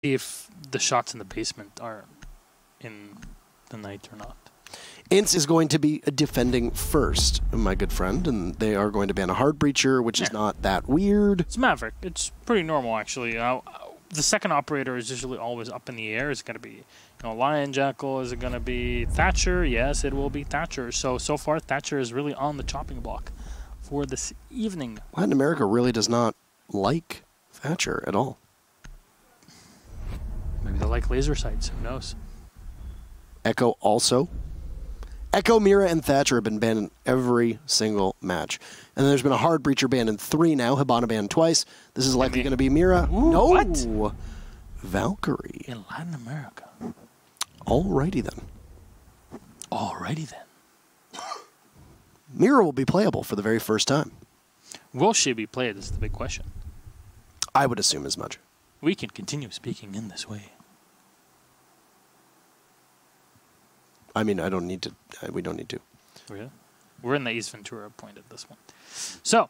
if the shots in the basement are in the night or not. INTZ is going to be defending first, my good friend, and they are going to ban a hard breacher, which is not that weird. It's Maverick. It's pretty normal, actually. The second operator is usually always up in the air. Is it going to be Lion Jackal? Is it going to be Thatcher? Yes, it will be Thatcher. So far, Thatcher is really on the chopping block for this evening. Latin America really does not like Thatcher at all. Maybe they like laser sights. Who knows? Echo also. Echo, Mira, and Thatcher have been banned in every single match. And then there's been a hard breacher banned in 3 now. Hibana banned twice. This is likely going to be Mira. Ooh, no! What? Valkyrie. In Latin America. Alrighty then. Alrighty then. Mira will be playable for the very first time. Will she be played is the big question. I would assume as much. We can continue speaking in this way. I mean, I don't need to. We don't need to. Really? We're in the Ace Ventura point at this point. So,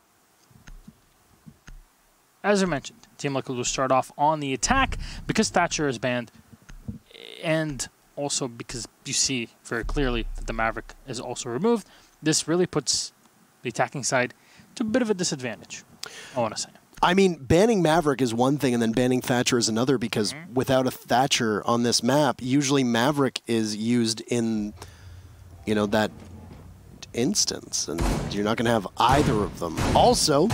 as I mentioned, Team Liquid will start off on the attack because Thatcher is banned, and also because you see very clearly that the Maverick is also removed. This really puts the attacking side to a bit of a disadvantage, I want to say. I mean, banning Maverick is one thing, and then banning Thatcher is another, because without a Thatcher on this map, usually Maverick is used in, that instance, and you're not going to have either of them. Also,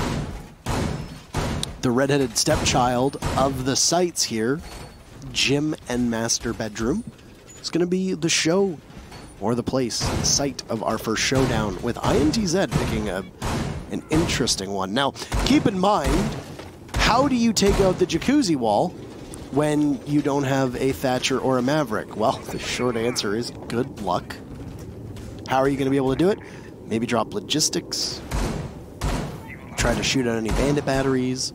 the redheaded stepchild of the sites here, Gym and Master Bedroom, is going to be the show, or the place, the site of our first showdown, with INTZ picking an interesting one. Now, keep in mind, how do you take out the jacuzzi wall when you don't have a Thatcher or a Maverick? Well, the short answer is good luck. How are you going to be able to do it? Maybe drop logistics, try to shoot out any bandit batteries.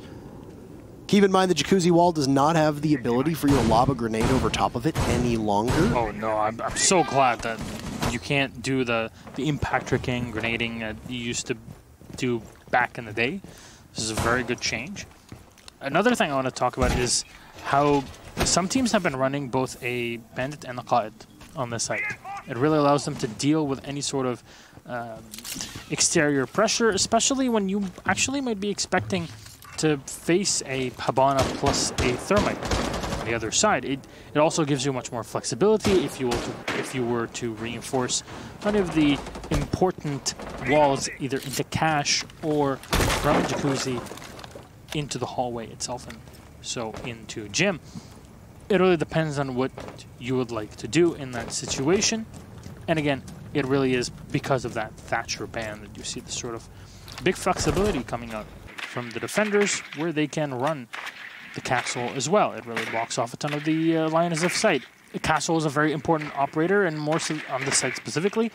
Keep in mind the jacuzzi wall does not have the ability for you to lob a grenade over top of it any longer. Oh no, I'm so glad that you can't do the impact tricking, grenading that you used to do back in the day. This is a very good change. Another thing I want to talk about is how some teams have been running both a Bandit and a Qaid on this site. It really allows them to deal with any sort of exterior pressure, especially when you actually might be expecting to face a Hibana plus a Thermite on the other side. It also gives you much more flexibility if you were to reinforce one of the important walls either into cache or from jacuzzi into the hallway itself, and so into gym. It really depends on what you would like to do in that situation. And again, it really is because of that Thatcher ban that you see the sort of big flexibility coming out from the defenders, where they can run the castle as well. It really blocks off a ton of the lines of sight. The castle is a very important operator, and more so on the site specifically.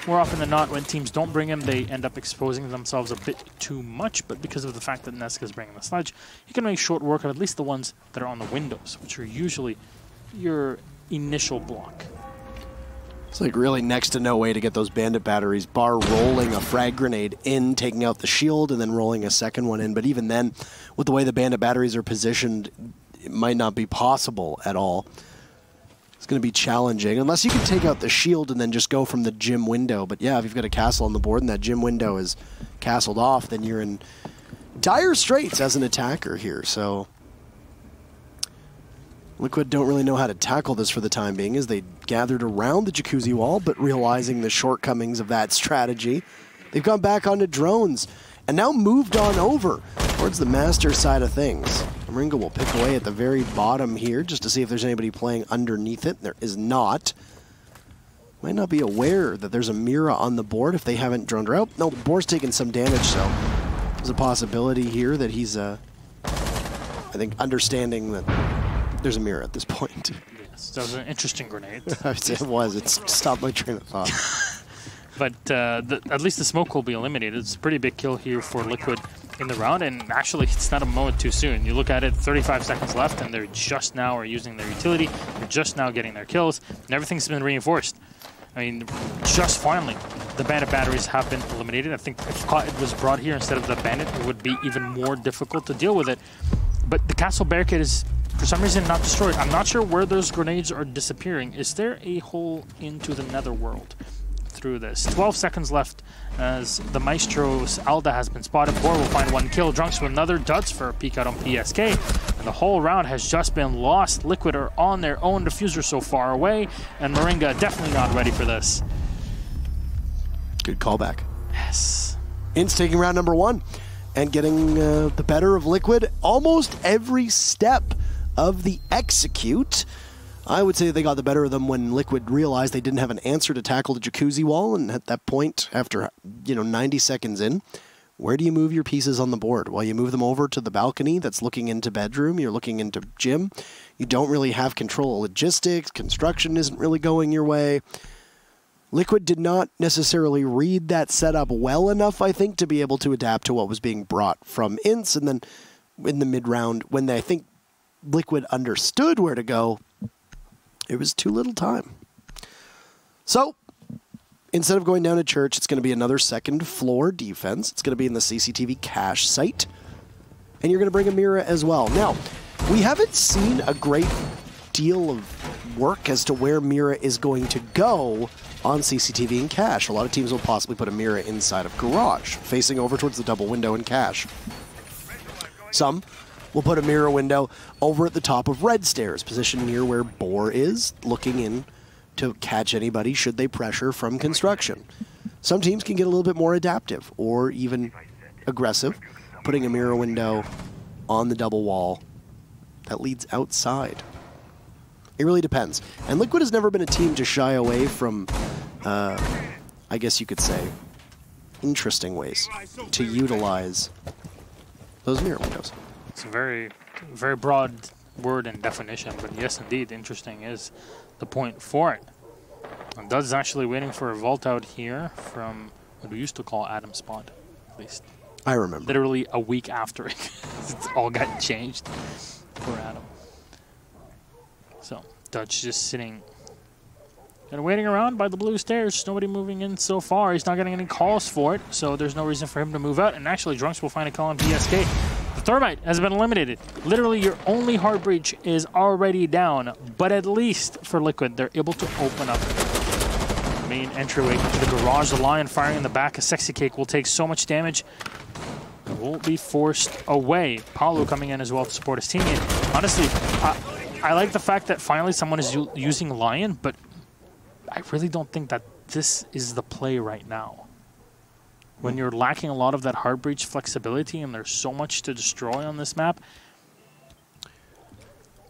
More often than not, when teams don't bring him, they end up exposing themselves a bit too much, but because of the fact that Nesk is bringing the sledge, you can make short work of at least the ones that are on the windows, which are usually your initial block. It's like really next to no way to get those bandit batteries, bar rolling a frag grenade in, taking out the shield, and then rolling a second one in. But even then, with the way the bandit batteries are positioned, it might not be possible at all. It's going to be challenging, unless you can take out the shield and then just go from the gym window. But yeah, if you've got a castle on the board and that gym window is castled off, then you're in dire straits as an attacker here. So Liquid don't really know how to tackle this for the time being, as they gathered around the jacuzzi wall, but realizing the shortcomings of that strategy, they've gone back onto drones and now moved on over towards the master side of things. Ringo will pick away at the very bottom here just to see if there's anybody playing underneath it. There is not. Might not be aware that there's a Mira on the board if they haven't droned her out. No, the board's taking some damage, so there's a possibility here that he's, I think, understanding that there's a Mira at this point. Yes, that was an interesting grenade. It was. It stopped my train of thought. But at least the smoke will be eliminated. It's a pretty big kill here for Liquid in the round, and actually it's not a moment too soon. You look at it, 35 seconds left, and they're just now are using their utility. They're just now getting their kills, and everything's been reinforced. I mean, just finally, the bandit batteries have been eliminated. I think if it was brought here instead of the bandit, it would be even more difficult to deal with it. But the castle barricade is for some reason not destroyed. I'm not sure where those grenades are disappearing. Is there a hole into the netherworld through this? 12 seconds left as the Maestro's Alda has been spotted. Boar will find 1 kill. Drunks with another duds for a peek out on PSK. And the whole round has just been lost. Liquid are on their own. Diffuser so far away. And Moringa definitely not ready for this. Good callback. Yes. INTZ taking round number 1 and getting the better of Liquid almost every step of the execute. I would say they got the better of them when Liquid realized they didn't have an answer to tackle the jacuzzi wall, and at that point, after 90 seconds in, where do you move your pieces on the board? Well, you move them over to the balcony that's looking into bedroom, you're looking into gym. You don't really have control of logistics, construction isn't really going your way. Liquid did not necessarily read that setup well enough, I think, to be able to adapt to what was being brought from INTZ, and then in the mid-round, when I think Liquid understood where to go, it was too little time. So, instead of going down to church, it's going to be another second floor defense. It's going to be in the CCTV cache site. And you're going to bring a Mira as well. Now, we haven't seen a great deal of work as to where Mira is going to go on CCTV and cache. A lot of teams will possibly put a Mira inside of garage, facing over towards the double window and cache. Some will put a mirror window over at the top of red stairs, positioned near where Boar is, looking in to catch anybody should they pressure from construction. Some teams can get a little bit more adaptive or even aggressive, putting a mirror window on the double wall that leads outside. It really depends. And Liquid has never been a team to shy away from, I guess you could say, interesting ways to utilize those mirror windows. It's a very, very broad word and definition, but yes, indeed, interesting is the point for it. And Dud's actually waiting for a vault out here from what we used to call Adam's Spot, at least. I remember. Literally a week after it all got changed for Adam. So, Dutch just sitting and waiting around by the blue stairs. Nobody moving in so far. He's not getting any calls for it, so there's no reason for him to move out. And actually, Drunks will find a call on PSK. The Thermite has been eliminated. Literally, your only hard breach is already down, but at least for Liquid, they're able to open up the main entryway to the garage. The Lion firing in the back. A Sexy Cake will take so much damage. Will be forced away. Paulo coming in as well to support his teammate. Honestly, I like the fact that finally someone is using Lion, but I really don't think that this is the play right now. When you're lacking a lot of that hard breach flexibility and there's so much to destroy on this map.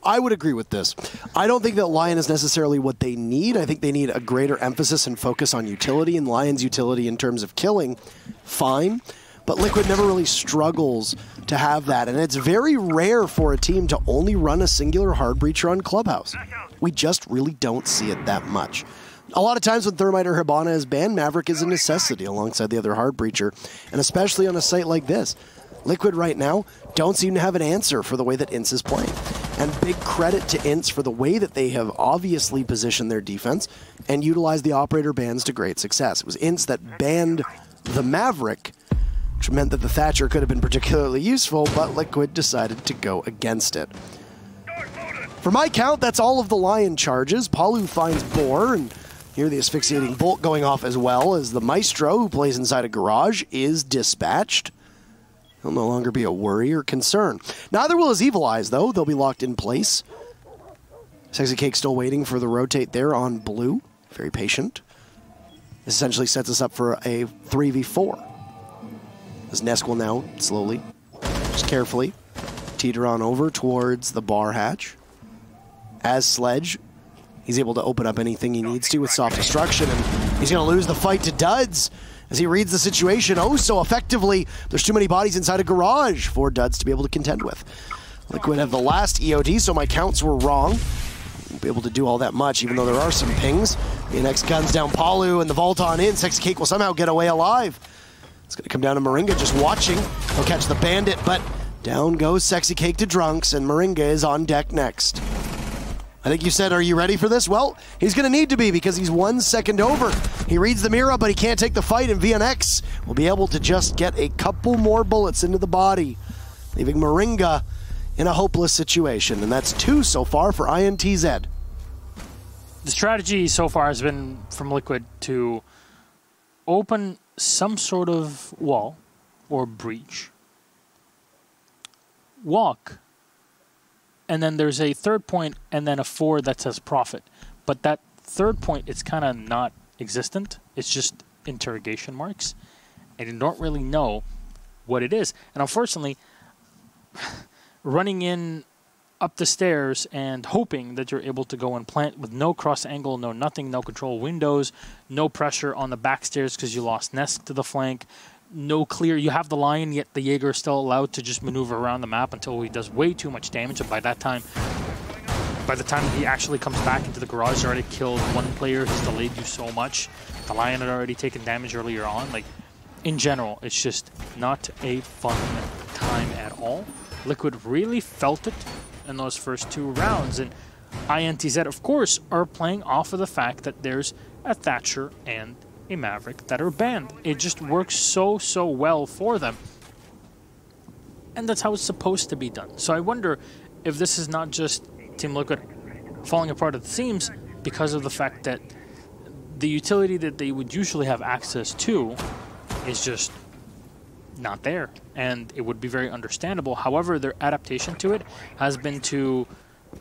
I would agree with this. I don't think that Lion is necessarily what they need. I think they need a greater emphasis and focus on utility, and Lion's utility in terms of killing, fine. But Liquid never really struggles to have that, and it's very rare for a team to only run a singular hard breacher on Clubhouse. We just really don't see it that much. A lot of times when Thermite or Hibana is banned, Maverick is a necessity alongside the other hard breacher, and especially on a site like this. Liquid right now don't seem to have an answer for the way that INTZ is playing. And big credit to INTZ for the way that they have obviously positioned their defense and utilized the operator bans to great success. It was INTZ that banned the Maverick, which meant that the Thatcher could have been particularly useful, but Liquid decided to go against it. For my count, that's all of the Lion charges. Palu finds Boar, and here the asphyxiating bolt going off as well as the Maestro, who plays inside a garage, is dispatched. He'll no longer be a worry or concern. Neither will his Evil Eyes, though. They'll be locked in place. Sexy Cake still waiting for the rotate there on blue. Very patient. This essentially sets us up for a 3v4. As Nesk will now slowly, just carefully, teeter on over towards the bar hatch. As Sledge, he's able to open up anything he needs to with soft destruction, and he's going to lose the fight to Duds as he reads the situation oh so effectively. There's too many bodies inside a garage for Duds to be able to contend with. Liquid have the last EOD, so my counts were wrong. Won't be able to do all that much, even though there are some pings. The next guns down Palu, and the vault on in. Sexy Cake will somehow get away alive. It's going to come down to Moringa just watching. He'll catch the bandit, but down goes Sexy Cake to Drunks, and Moringa is on deck next. I think you said, are you ready for this? Well, he's going to need to be because he's 1 second over. He reads the mirror, but he can't take the fight, and VNX will be able to just get a couple more bullets into the body, leaving Moringa in a hopeless situation, and that's 2 so far for INTZ. The strategy so far has been from Liquid to open some sort of wall or breach, walk, and then there's a third point and then a 4 that says profit. But that third point, it's kind of not existent. It's just interrogation marks, and you don't really know what it is. And unfortunately, running in up the stairs and hoping that you're able to go and plant with no cross angle, no nothing, no control windows, no pressure on the back stairs because you lost Nesk to the flank, no clear. You have the Lion, yet the Jaeger is still allowed to just maneuver around the map until he does way too much damage. And by the time he actually comes back into the garage, he's already killed one player. He's delayed you so much. The Lion had already taken damage earlier on. Like, in general, it's just not a fun time at all. Liquid really felt it in those first 2 rounds, and INTZ, of course, are playing off of the fact that there's a Thatcher and a Maverick that are banned. It just works so well for them, and that's how it's supposed to be done. So I wonder if this is not just Team Liquid falling apart at the seams because of the fact that the utility that they would usually have access to is just not there, and it would be very understandable. However, their adaptation to it has been to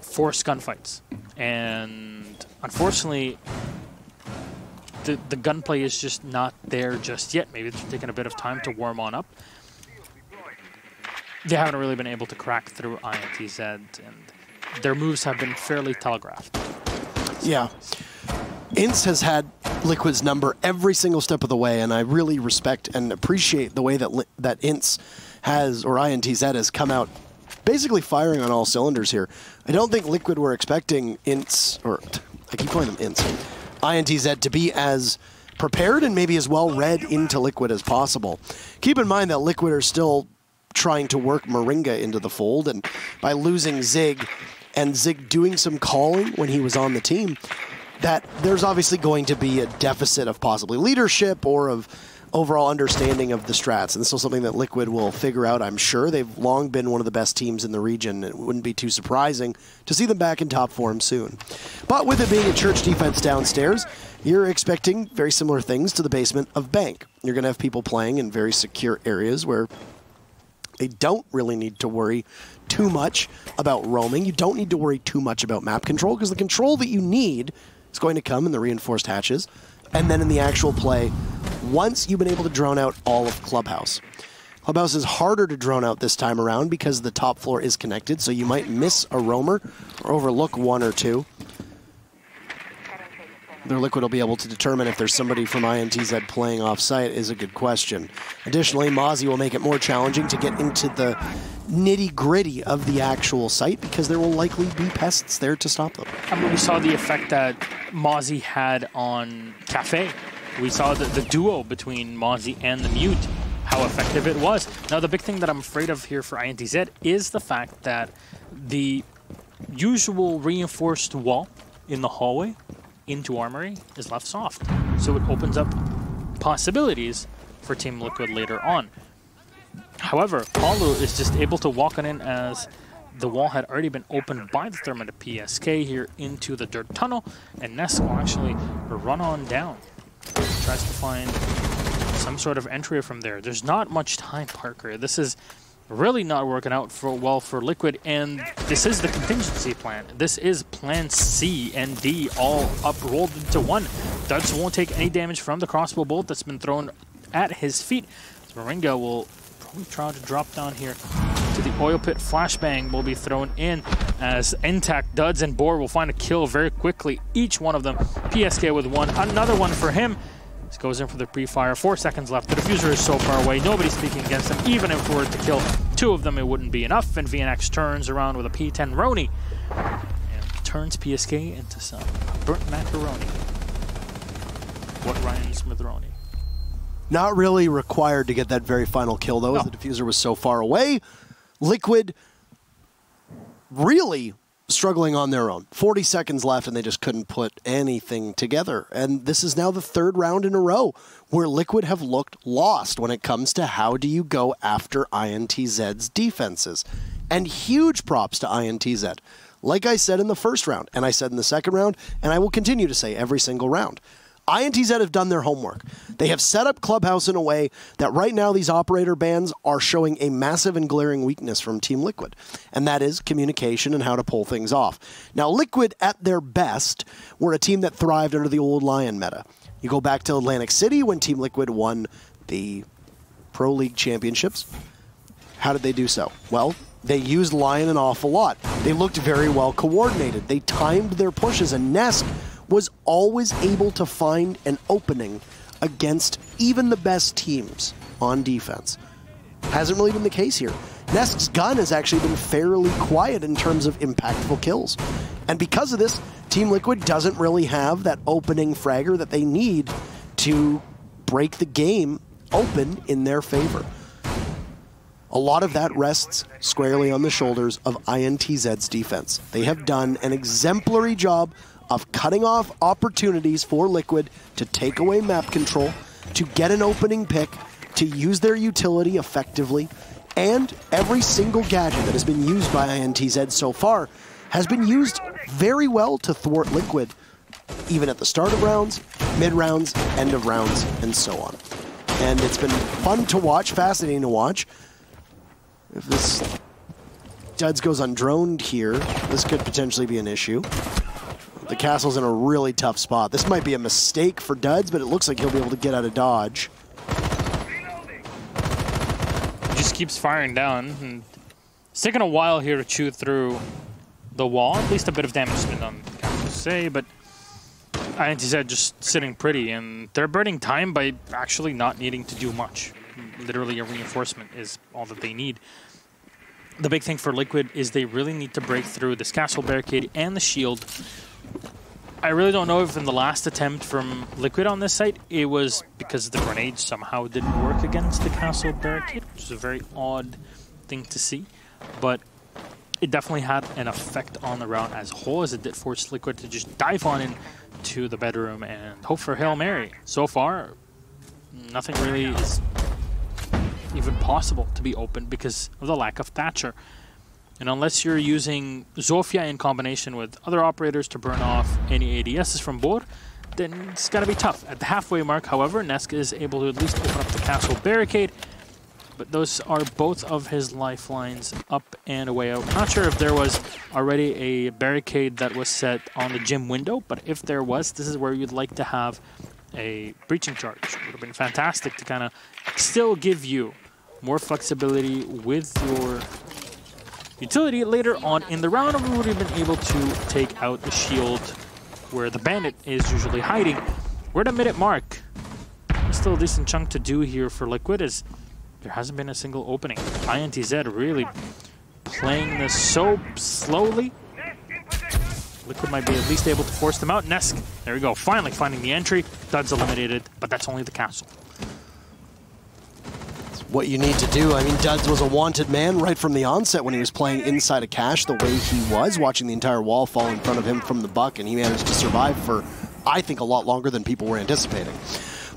force gunfights, and unfortunately the gunplay is just not there just yet. Maybe it's taken a bit of time to warm on up. They haven't really been able to crack through INTZ, and their moves have been fairly telegraphed. Yeah. INTZ has had Liquid's number every single step of the way, and I really respect and appreciate the way that INTZ has, or INTZ has come out basically firing on all cylinders here. I don't think Liquid were expecting INTZ, or I keep calling them INTZ, INTZ to be as prepared and maybe as well read into Liquid as possible. Keep in mind that Liquid are still trying to work Moringa into the fold, and by losing Zig, and Zig doing some calling when he was on the team, that there's obviously going to be a deficit of possibly leadership or of overall understanding of the strats. And this is something that Liquid will figure out, I'm sure. They've long been one of the best teams in the region. It wouldn't be too surprising to see them back in top form soon. But with it being a church defense downstairs, you're expecting very similar things to the basement of Bank. You're going to have people playing in very secure areas where they don't really need to worry too much about roaming. You don't need to worry too much about map control, because the control that you need is going to come in the reinforced hatches, and then in the actual play, once you've been able to drone out all of Clubhouse. Clubhouse is harder to drone out this time around because the top floor is connected, so you might miss a roamer or overlook 1 or 2. Their Liquid will be able to determine if there's somebody from INTZ playing off-site is a good question. Additionally, Mozzie will make it more challenging to get into the nitty-gritty of the actual site because there will likely be pests there to stop them. I mean, we saw the effect that Mozzie had on Cafe. We saw the duo between Mozzie and the Mute, how effective it was. Now, the big thing that I'm afraid of here for INTZ is the fact that the usual reinforced wall in the hallway into Armory is left soft. So it opens up possibilities for Team Liquid later on. However, Paulo is just able to walk on in as the wall had already been opened by the Thermite of PSK here into the dirt tunnel, and Nesk will actually run on down. Tries to find some sort of entry from there. There's not much time, Parker. This is really not working out well for Liquid, and this is the contingency plan. This is plan C and D all up rolled into one. Duds won't take any damage from the crossbow bolt that's been thrown at his feet. Moringa will probably try to drop down here to the oil pit. Flashbang will be thrown in as Intact, Duds, and Boar will find a kill very quickly. Each one of them. PSK with one. Another one for him. This goes in for the pre-fire. 4 seconds left. The diffuser is so far away. Nobody's speaking against them. Even if we were to kill 2 of them, it wouldn't be enough. And VNX turns around with a P10 Roni and turns PSK into some burnt macaroni. What rhymes with Roni? Not really required to get that very final kill, though, as the diffuser was so far away. Liquid really struggling on their own. 40 seconds left, and they just couldn't put anything together. And this is now the 3rd round in a row where Liquid have looked lost when it comes to how do you go after INTZ's defenses. And huge props to INTZ. Like I said in the first round, and I said in the second round, and I will continue to say every single round. INTZ have done their homework. They have set up Clubhouse in a way that right now these operator bans are showing a massive and glaring weakness from Team Liquid, and that is communication and how to pull things off. Now, Liquid, at their best, were a team that thrived under the old Lion meta. You go back to Atlantic City when Team Liquid won the Pro League championships. How did they do so? Well, they used Lion an awful lot. They looked very well coordinated. They timed their pushes, and Nesk was always able to find an opening against even the best teams on defense. Hasn't really been the case here. Nesk's gun has actually been fairly quiet in terms of impactful kills. And because of this, Team Liquid doesn't really have that opening fragger that they need to break the game open in their favor. A lot of that rests squarely on the shoulders of INTZ's defense. They have done an exemplary job of cutting off opportunities for Liquid to take away map control, to get an opening pick, to use their utility effectively, and every single gadget that has been used by INTZ so far has been used very well to thwart Liquid, even at the start of rounds, mid-rounds, end of rounds, and so on. And it's been fun to watch, fascinating to watch. If this Duds goes undroned here, this could potentially be an issue. The castle's in a really tough spot. This might be a mistake for Duds, but it looks like he'll be able to get out of dodge. He just keeps firing down. And it's taken a while here to chew through the wall. At least a bit of damage has been done, I have to say, but INTZ just sitting pretty, and they're burning time by actually not needing to do much. Literally a reinforcement is all that they need. The big thing for Liquid is they really need to break through this castle barricade and the shield. I really don't know if in the last attempt from Liquid on this site, it was because the grenades somehow didn't work against the castle barricade, which is a very odd thing to see. But it definitely had an effect on the round as a whole, as it did force Liquid to just dive on into the bedroom and hope for Hail Mary. So far, nothing really is even possible to be opened because of the lack of Thatcher. And unless you're using Zofia in combination with other operators to burn off any ADSs from Bor, then it's going to be tough. At the halfway mark, however, Nesk is able to at least open up the castle barricade, but those are both of his lifelines up and away out. Not sure if there was already a barricade that was set on the gym window, but if there was, this is where you'd like to have a breaching charge. It would have been fantastic to kind of still give you more flexibility with your utility later on in the round, and we would have been able to take out the shield where the bandit is usually hiding. We're at a minute mark. Still a decent chunk to do here for Liquid, as there hasn't been a single opening. INTZ really playing this so slowly. Liquid might be at least able to force them out. Nesk, there we go, finally finding the entry. Duds eliminated, but that's only the castle. What you need to do. I mean, Duds was a wanted man right from the onset when he was playing inside a cache the way he was, watching the entire wall fall in front of him from the buck, and he managed to survive for, I think, a lot longer than people were anticipating.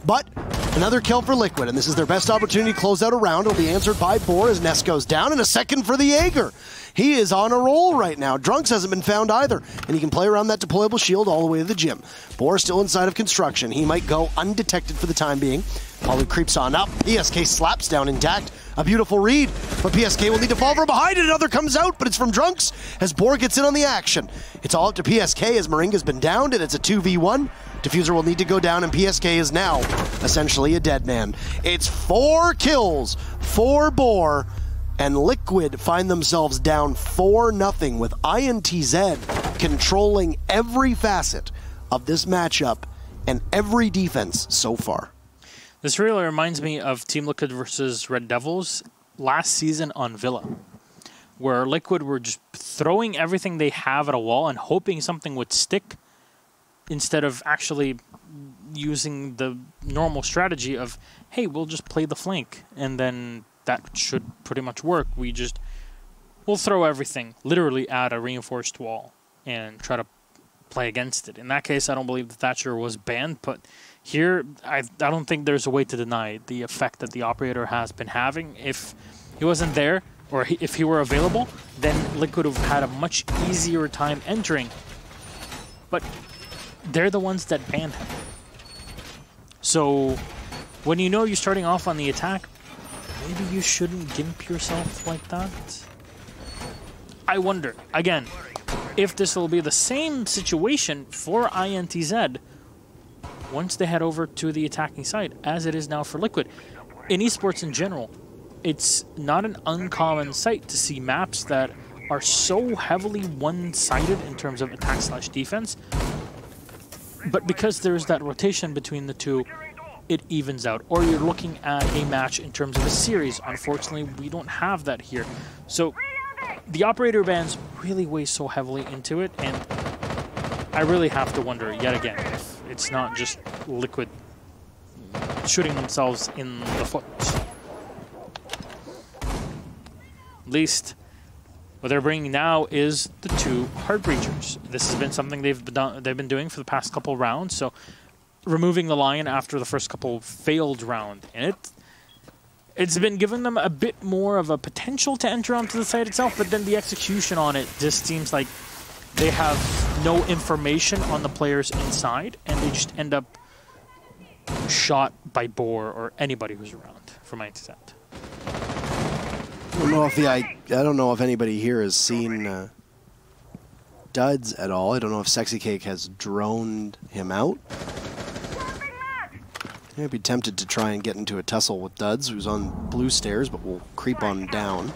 But another kill for Liquid, and this is their best opportunity to close out a round. It'll be answered by Bor as Nesk goes down, and a second for the Jaeger. He is on a roll right now. Drunks hasn't been found either, and he can play around that deployable shield all the way to the gym. Bor still inside of construction. He might go undetected for the time being. Pauly creeps on up. PSK slaps down intact. A beautiful read, but PSK will need to fall from behind it. Another comes out, but it's from Drunks as Bor gets in on the action. It's all up to PSK as Moringa's been downed, and it's a 2v1. Diffuser will need to go down, and PSK is now essentially a dead man. It's 4 kills for Bor, and Liquid find themselves down 4-0 with INTZ controlling every facet of this matchup and every defense so far. This really reminds me of Team Liquid versus Red Devils last season on Villa, where Liquid were just throwing everything they have at a wall and hoping something would stick instead of actually using the normal strategy of, hey, we'll just play the flank and then that should pretty much work. We'll throw everything literally at a reinforced wall and try to play against it. In that case, I don't believe the Thatcher was banned, but here, I don't think there's a way to deny the effect that the operator has been having. If he wasn't there, or if he were available, then Liquid would have had a much easier time entering. But they're the ones that banned him. So when you know you're starting off on the attack, maybe you shouldn't gimp yourself like that. I wonder, again, if this will be the same situation for INTZ once they head over to the attacking side, as it is now for Liquid. In esports in general, it's not an uncommon sight to see maps that are so heavily one-sided in terms of attack/defense, but because there's that rotation between the two, it evens out. Or you're looking at a match in terms of a series. Unfortunately, we don't have that here. So the operator bans really weigh so heavily into it, and I really have to wonder yet again if it's not just Liquid shooting themselves in the foot. At least what they're bringing now is the 2 Heart Breachers. This has been something they've been doing for the past couple rounds, so removing the Lion after the first couple failed round, and it's been giving them a bit more of a potential to enter onto the site itself, but then the execution on it just seems like they have no information on the players inside, and they just end up shot by Boar or anybody who's around from INTZ. I don't know if anybody here has seen Duds at all. I don't know if Sexy Cake has droned him out. I'd be tempted to try and get into a tussle with Duds, who's on blue stairs, but will creep on down.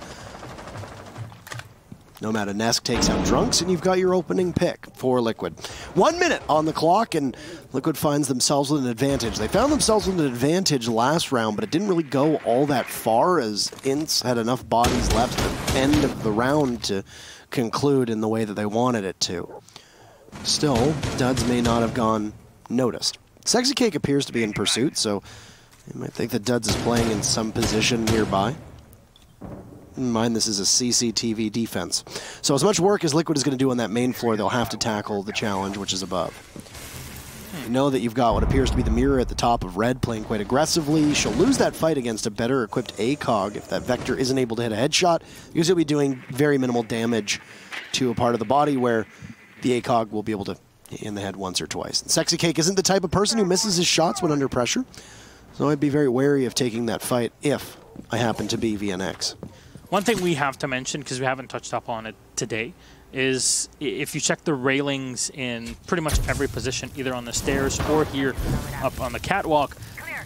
Nomad and Nesk takes out Drunks, and you've got your opening pick for Liquid. 1 minute on the clock, and Liquid finds themselves with an advantage. They found themselves with an advantage last round, but it didn't really go all that far, as INTZ had enough bodies left at the end of the round to conclude in the way that they wanted it to. Still, Duds may not have gone noticed. Sexy Cake appears to be in pursuit, so you might think that Duds is playing in some position nearby. Keep in mind, this is a CCTV defense. So as much work as Liquid is going to do on that main floor, they'll have to tackle the challenge, which is above. You know that you've got what appears to be the mirror at the top of Red playing quite aggressively. She'll lose that fight against a better equipped ACOG if that Vector isn't able to hit a headshot, because he'll be doing very minimal damage to a part of the body where the ACOG will be able to hit in the head once or twice. And Sexy Cake isn't the type of person who misses his shots when under pressure, so I'd be very wary of taking that fight if I happen to be VNX. One thing we have to mention, because we haven't touched up on it today, is if you check the railings in pretty much every position, either on the stairs or here up on the catwalk,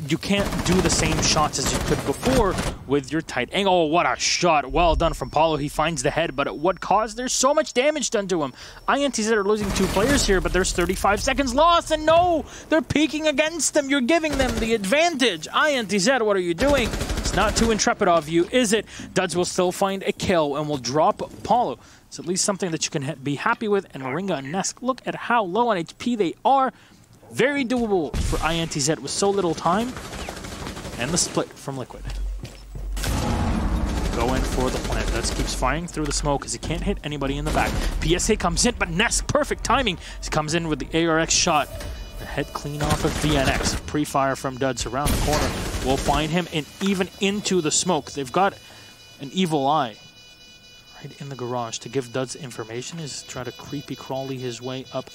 you can't do the same shots as you could before with your tight angle. Oh, what a shot. Well done from Paulo. He finds the head, but at what cost? There's so much damage done to him. INTZ are losing 2 players here, but there's 35 seconds lost, and no! They're peeking against them. You're giving them the advantage. INTZ, what are you doing? It's not too intrepid of you, is it? Duds will still find a kill and will drop Paulo. It's at least something that you can be happy with. And Moringa and Nesk, look at how low on HP they are. Very doable for INTZ with so little time. And the split from Liquid. Go in for the plant. Duds keeps firing through the smoke because he can't hit anybody in the back. PSA comes in, but Nesk, perfect timing. He comes in with the ARX shot. The head clean off of VNX. Pre-fire from Duds around the corner. We'll find him and even into the smoke. They've got an evil eye right in the garage to give Duds information. Is try to creepy crawly his way up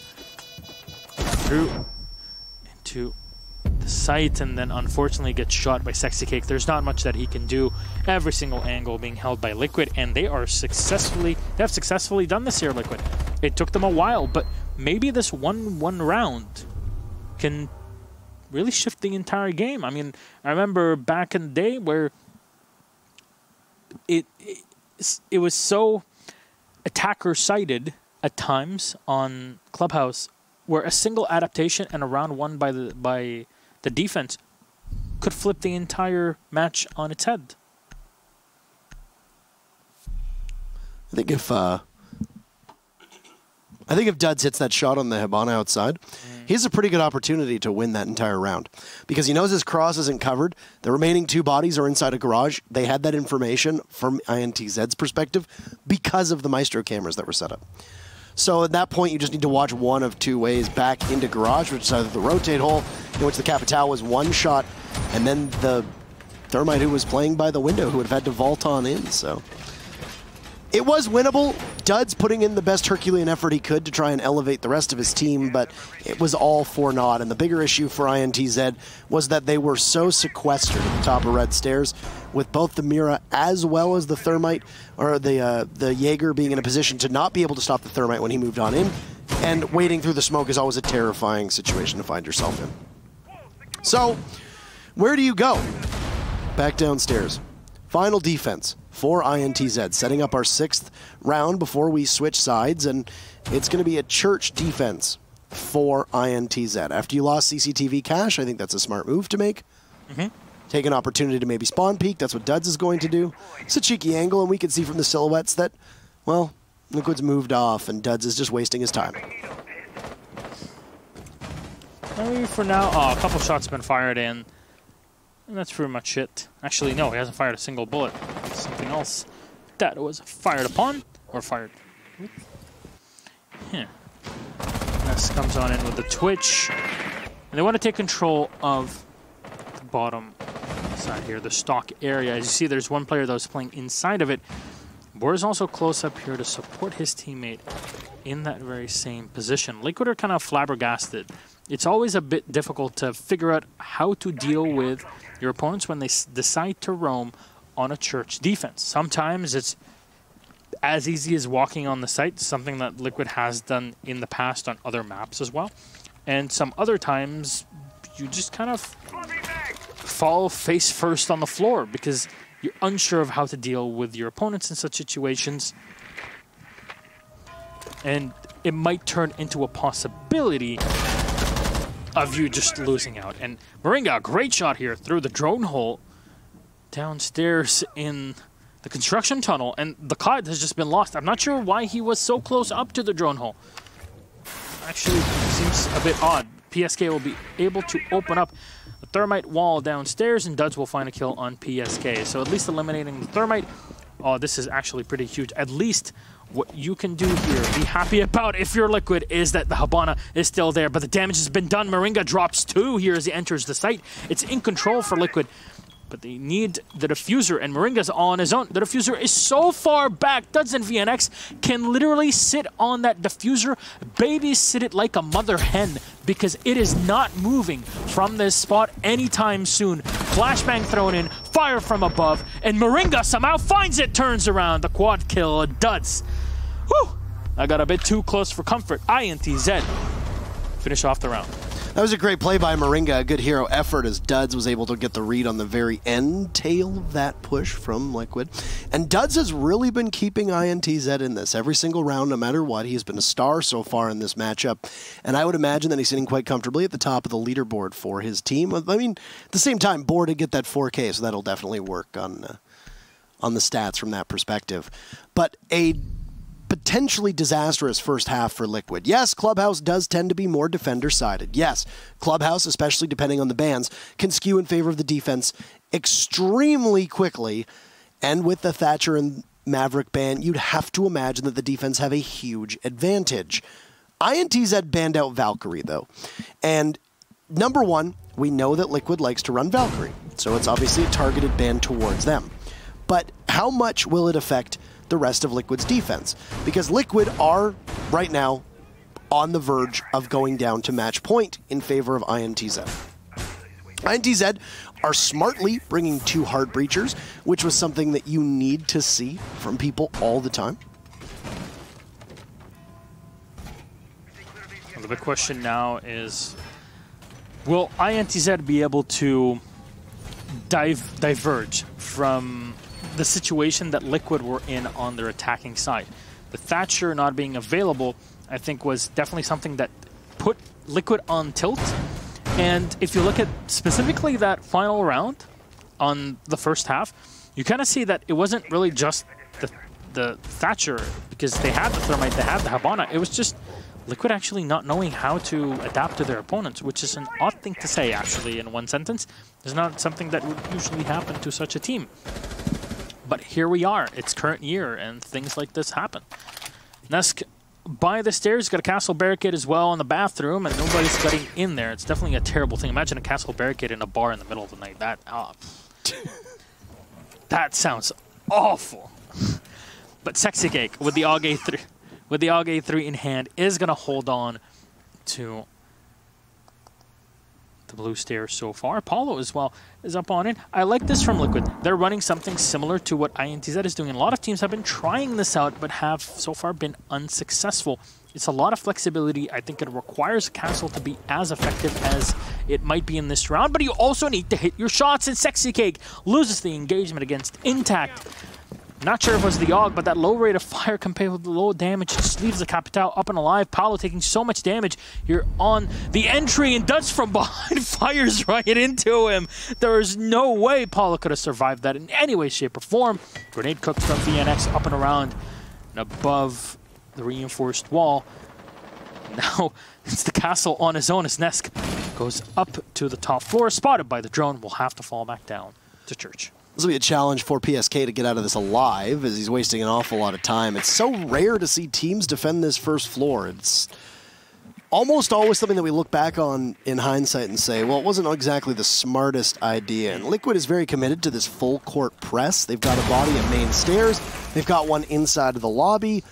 through into the site, and then unfortunately gets shot by Sexy Cake. There's not much that he can do. Every single angle being held by Liquid, and they have successfully done this here, Liquid. It took them a while, but maybe this one round can really shift the entire game. I mean, I remember back in the day where it was so attacker-sided at times on Clubhouse, where a single adaptation and a round won by the defense could flip the entire match on its head. I think if Duds hits that shot on the Hibana outside, he has a pretty good opportunity to win that entire round. Because he knows his cross isn't covered. The remaining 2 bodies are inside a garage. They had that information from INTZ's perspective because of the Maestro cameras that were set up. So at that point, you just need to watch one of 2 ways back into garage, which is either the rotate hole, in which the Capitao was 1 shot, and then the Thermite who was playing by the window who would have had to vault on in. So It was winnable. Duds putting in the best Herculean effort he could to try and elevate the rest of his team, but it was all for naught. And the bigger issue for INTZ was that they were so sequestered at the top of Red Stairs, with both the Mira as well as the Thermite, or the Jaeger being in a position to not be able to stop the Thermite when he moved on in. And wading through the smoke is always a terrifying situation to find yourself in. So, where do you go? Back downstairs. Final defense for INTZ, setting up our 6th round before we switch sides, and it's going to be a church defense for INTZ. After you lost CCTV cache, I think that's a smart move to make. Take an opportunity to maybe spawn peek. That's what Duds is going to do. It's a cheeky angle, and we can see from the silhouettes that, well, Liquid's moved off, and Duds is just wasting his time. Maybe for now, oh, a couple shots have been fired in. And that's pretty much it. Actually, no, he hasn't fired a single bullet. Something else that was fired upon, or fired. Ness comes on in with the Twitch. And they want to take control of the bottom side here, the stock area. As you see, there's one player that was playing inside of it. Boar's also close up here to support his teammate in that very same position. Liquid are kind of flabbergasted. It's always a bit difficult to figure out how to deal with your opponents when they decide to roam on a church defense. Sometimes it's as easy as walking on the site, something that Liquid has done in the past on other maps as well. And some other times, you just kind of fall face first on the floor because you're unsure of how to deal with your opponents in such situations. And it might turn into a possibility of you just losing out. And Moringa, great shot here through the drone hole downstairs in the construction tunnel, and the COD has just been lost. I'm not sure why he was so close up to the drone hole. Actually, seems a bit odd. PSK will be able to open up the Thermite wall downstairs, and Duds will find a kill on PSK. So at least eliminating the Thermite. Oh, this is actually pretty huge. At least what you can do here, be happy about if you're Liquid, is that the Habana is still there, but the damage has been done. Moringa drops 2 here as he enters the site. It's in control for Liquid, but they need the diffuser, and Moringa's all on his own. The diffuser is so far back. Duds and VNX can literally sit on that diffuser, babysit it like a mother hen, because it is not moving from this spot anytime soon. Flashbang thrown in, fire from above, and Moringa somehow finds it, turns around. The quad kill, Duds. Whew! I got a bit too close for comfort. INTZ finish off the round. That was a great play by Moringa, a good hero effort as Duds was able to get the read on the very end tail of that push from Liquid. And Duds has really been keeping INTZ in this every single round, no matter what. He's been a star so far in this matchup, and I would imagine that he's sitting quite comfortably at the top of the leaderboard for his team. I mean, at the same time, Boar did get that 4K, so that'll definitely work on the stats from that perspective. But a potentially disastrous first half for Liquid. Yes, Clubhouse does tend to be more defender-sided. Yes, Clubhouse, especially depending on the bans, can skew in favor of the defense extremely quickly. And with the Thatcher and Maverick ban, you'd have to imagine that the defense have a huge advantage. INTZ banned out Valkyrie, though. And number one, we know that Liquid likes to run Valkyrie, so it's obviously a targeted ban towards them. But how much will it affect the rest of Liquid's defense? Because Liquid are, right now, on the verge of going down to match point in favor of INTZ. INTZ are smartly bringing 2 hard breachers, which was something that you need to see from people all the time. Well, the big question now is, will INTZ be able to diverge from the situation that Liquid were in on their attacking side? The Thatcher not being available, I think, was definitely something that put Liquid on tilt. And if you look at specifically that final round on the first half, you kind of see that it wasn't really just the Thatcher, because they had the Thermite, they had the Habana. It was just Liquid actually not knowing how to adapt to their opponents, which is an odd thing to say, actually, in one sentence. It's not something that would usually happen to such a team. But here we are. It's current year, and things like this happen. Nesk by the stairs, got a castle barricade as well in the bathroom, and nobody's getting in there. It's definitely a terrible thing. Imagine a castle barricade in a bar in the middle of the night. That sounds awful. But Sexy Cake with the AUG 3 in hand is going to hold on to the blue stairs so far. Paulo as well is up on it. I like this from Liquid. They're running something similar to what INTZ is doing. A lot of teams have been trying this out, but have so far been unsuccessful. It's a lot of flexibility. I think it requires Castle to be as effective as it might be in this round, but you also need to hit your shots, and Sexy Cake loses the engagement against Intact. Not sure if it was the AUG, but that low rate of fire compared with the low damage just leaves the Capital up and alive. Paulo taking so much damage here on the entry, and Dutch from behind fires right into him. There is no way Paulo could have survived that in any way, shape, or form. Grenade cooked from VNX up and around and above the reinforced wall. Now it's the Castle on his own as Nesk goes up to the top floor, spotted by the drone, will have to fall back down to Church. This will be a challenge for PSK to get out of this alive, as he's wasting an awful lot of time. It's so rare to see teams defend this first floor. It's almost always something that we look back on in hindsight and say, well, it wasn't exactly the smartest idea. And Liquid is very committed to this full court press. They've got a body at main stairs. They've got one inside of the lobby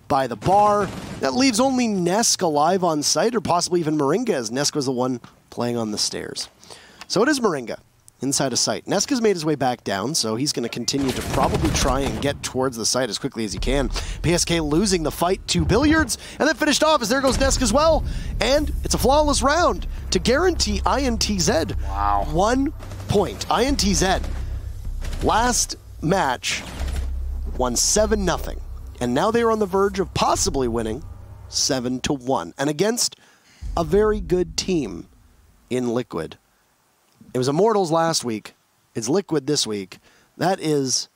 by the bar. That leaves only Nesk alive on site, or possibly even Moringa, as Nesk was the one playing on the stairs. So it is Moringa inside of sight. Nesk has made his way back down, so he's going to continue to probably try and get towards the site as quickly as he can. PSK losing the fight to Billiards, and then finished off as there goes Nesk as well. And it's a flawless round to guarantee INTZ. Wow. 1 point. INTZ, last match, won 7-0. And now they are on the verge of possibly winning 7-1. And against a very good team in Liquid. It was Immortals last week. It's Liquid this week. That is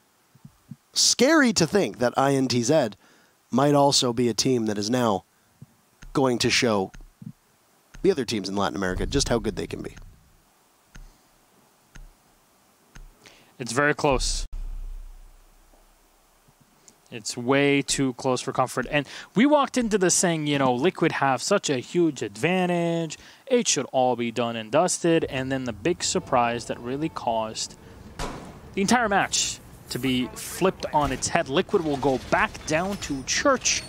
scary to think that INTZ might also be a team that is now going to show the other teams in Latin America just how good they can be. It's very close. It's way too close for comfort. And we walked into this saying, you know, Liquid have such a huge advantage. It should all be done and dusted. And then the big surprise that really caused the entire match to be flipped on its head. Liquid will go back down to Church.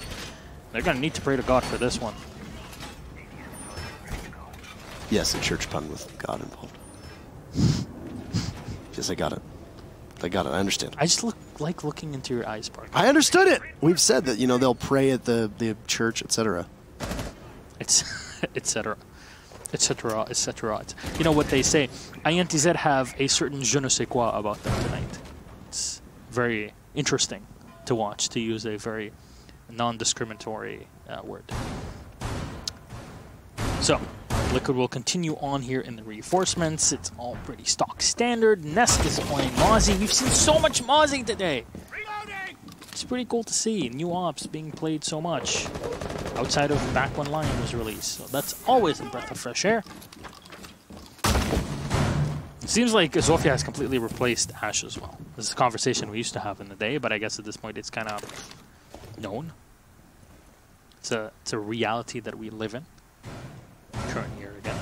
They're going to need to pray to God for this one. Yes, a church pun with God involved. Yes, I got it. I got it. I understand. I just like looking into your eyes, Parker. I understood it. We've said that, you know, they'll pray at the church, etc. It's etc. etc. etc. You know what they say. INTZ have a certain je ne sais quoi about them tonight. It's very interesting to watch, to use a very non-discriminatory word. So, Liquid will continue on here in the reinforcements. It's all pretty stock standard. Nesk is playing Mozzie. We've seen so much Mozzie today. It's pretty cool to see new ops being played so much outside of back when Lion was released. So that's always a breath of fresh air. It seems like Zofia has completely replaced Ashe as well. This is a conversation we used to have in the day, but I guess at this point it's kind of known. It's a reality that we live in. Current year again.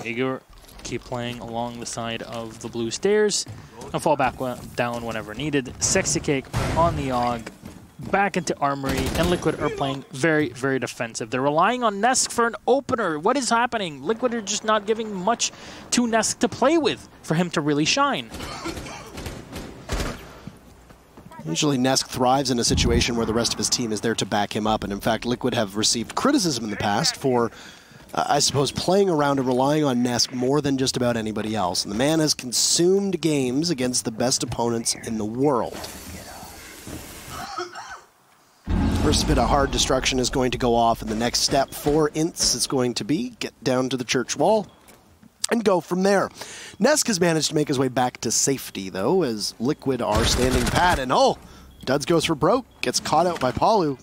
Igor keep playing along the side of the blue stairs and fall back down whenever needed. Sexy Cake on the AUG, back into Armory, and Liquid are playing very, very defensive. They're relying on Nesk for an opener. What is happening? Liquid are just not giving much to Nesk to play with for him to really shine. Usually Nesk thrives in a situation where the rest of his team is there to back him up, and in fact Liquid have received criticism in the past for, I suppose, playing around and relying on Nesk more than just about anybody else. And the man has consumed games against the best opponents in the world. First bit of hard destruction is going to go off, and the next step for INTZ is going to be get down to the church wall and go from there. Nesk has managed to make his way back to safety, though, as Liquid are standing pat. And oh, Duds goes for broke, gets caught out by Palu.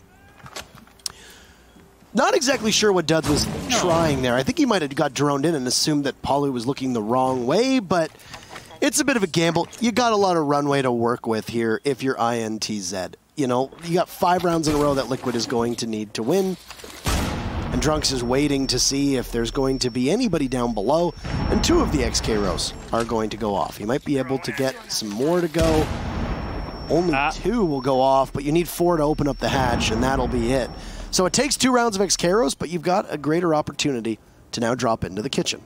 Not exactly sure what Duds was trying there. I think he might have got droned in and assumed that Palu was looking the wrong way, but it's a bit of a gamble. You got a lot of runway to work with here if you're INTZ. You know, you got 5 rounds in a row that Liquid is going to need to win. And Drunks is waiting to see if there's going to be anybody down below, and 2 of the XK rows are going to go off. He might be able to get some more to go. Only 2 will go off, but you need 4 to open up the hatch, and that'll be it. So it takes 2 rounds of X-Karos, but you've got a greater opportunity to now drop into the kitchen.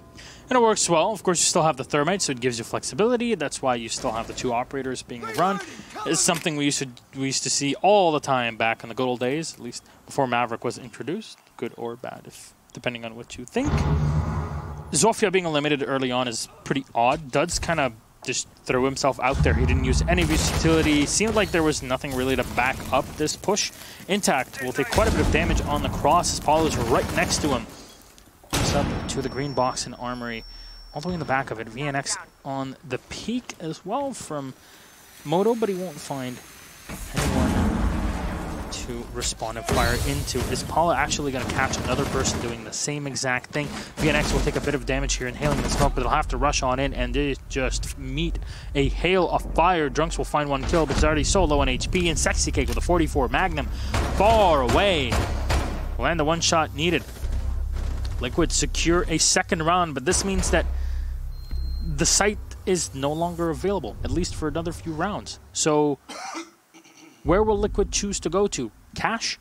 And it works well. Of course, you still have the thermite, so it gives you flexibility. That's why you still have the 2 operators being run. It's something we used to see all the time back in the good old days, at least before Maverick was introduced, good or bad, depending on what you think. Zofia being eliminated early on is pretty odd. Duds kind of just threw himself out there. He didn't use any of his utility. Seemed like there was nothing really to back up this push. Intact will take quite a bit of damage on the cross as Paulo's right next to him. Up to the green box and armory, all the way in the back of it. VNX on the peak as well from Moto, but he won't find anyone to respond and fire into. Is Paulo actually going to catch another person doing the same exact thing? VNX will take a bit of damage here, inhaling the smoke, but they'll have to rush on in, and they just meet a hail of fire. Drunks will find 1 kill, but he's already so low on HP, and Sexy Cake with a 44 Magnum far away. Land the 1 shot needed. Liquid secure a 2nd round, but this means that the site is no longer available, at least for another few rounds. So where will Liquid choose to go to? Cache?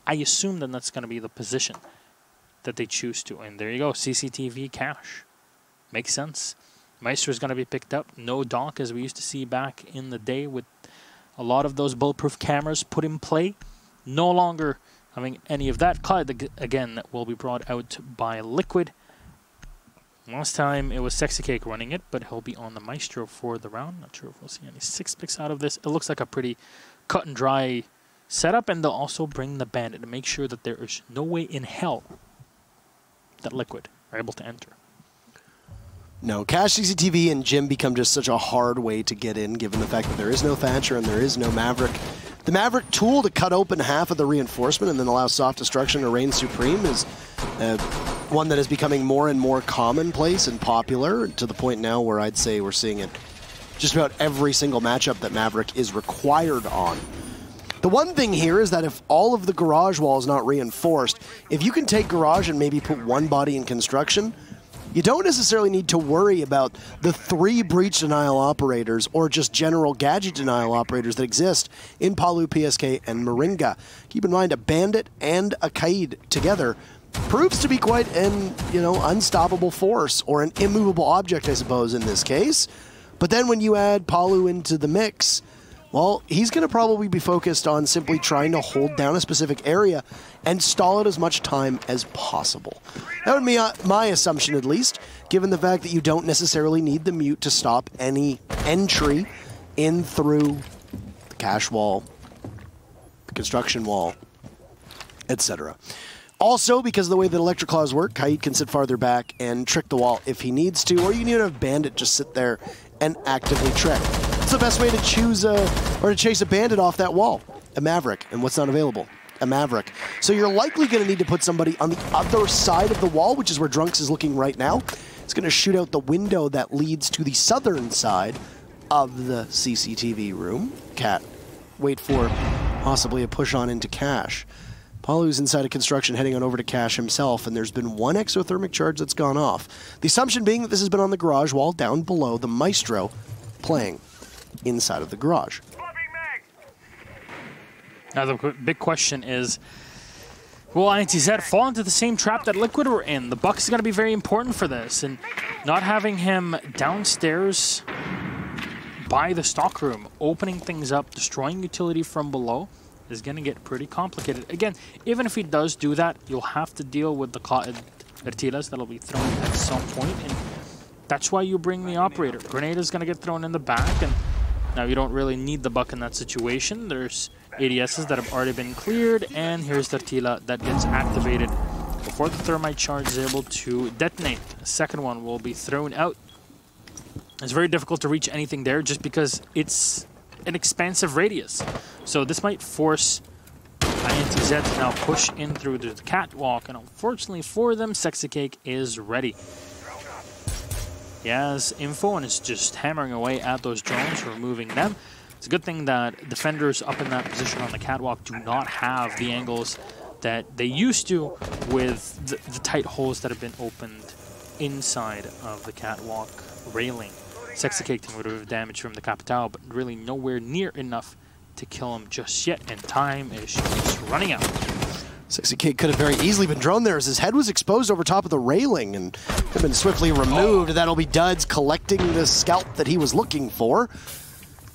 I assume then that's going to be the position that they choose to. And there you go, CCTV cache. Makes sense. Maestro is going to be picked up. No donk, as we used to see back in the day with a lot of those bulletproof cameras put in play. No longer having any of that. Clyde, again, will be brought out by Liquid. Last time it was Sexy Cake running it, but he'll be on the Maestro for the round. Not sure if we'll see any 6 picks out of this. It looks like a pretty cut and dry setup, and they'll also bring the Bandit to make sure that there is no way in hell that Liquid are able to enter. No, Cache, CCTV, and Jim become just such a hard way to get in, given the fact that there is no Thatcher and there is no Maverick. The Maverick tool to cut open half of the reinforcement and then allow soft destruction to reign supreme is one that is becoming more and more commonplace and popular, to the point now where I'd say we're seeing it just about every single matchup that Maverick is required on. The one thing here is that if all of the garage wall is not reinforced, if you can take garage and maybe put 1 body in construction, you don't necessarily need to worry about the 3 breach denial operators or just general gadget denial operators that exist in Palu, PSK, and Moringa. Keep in mind, a Bandit and a Kaid together proves to be quite an, unstoppable force, or an immovable object, I suppose, in this case. But then when you add Palu into the mix, well, he's going to probably be focused on simply trying to hold down a specific area and stall it as much time as possible. That would be my assumption, at least, given the fact that you don't necessarily need the mute to stop any entry in through the cache wall, the construction wall, etc. Also, because of the way that Electric Claws work, Kaid can sit farther back and trick the wall if he needs to, or you need to have Bandit just sit there and actively trick. It's the best way to choose or to chase a Bandit off that wall. A Maverick. And what's not available? A Maverick. So you're likely going to need to put somebody on the other side of the wall, which is where Drunks is looking right now. It's going to shoot out the window that leads to the southern side of the CCTV room. Cat, wait for possibly a push on into Cache. Paulu's inside of construction heading on over to Cache himself, and there's been 1 exothermic charge that's gone off. The assumption being that this has been on the garage wall down below the Maestro playing inside of the garage. Now the big question is, will INTZ fall into the same trap that Liquid were in? The Bucks is going to be very important for this, and not having him downstairs by the stockroom, opening things up, destroying utility from below, is going to get pretty complicated. Again, even if he does do that, you'll have to deal with the Ertilas that'll be thrown at some point, and that's why you bring the operator. Grenade is going to get thrown in the back, and now you don't really need the Buck in that situation. There's ADSs that have already been cleared, and here's the Ertila that gets activated before the thermite charge is able to detonate. The second one will be thrown out. It's very difficult to reach anything there just because it's an expansive radius. So this might force INTZ to now push in through the catwalk, and unfortunately for them, Sexy Cake is ready. He has info and is just hammering away at those drones, removing them. It's a good thing that defenders up in that position on the catwalk do not have the angles that they used to with the tight holes that have been opened inside of the catwalk railing. Sexy Cake taking a bit of damage from the Capitao, but really nowhere near enough to kill him just yet, and time is just running out. Sexy Cake could have very easily been drawn there as his head was exposed over top of the railing and had been swiftly removed. That'll be Duds collecting the scalp that he was looking for.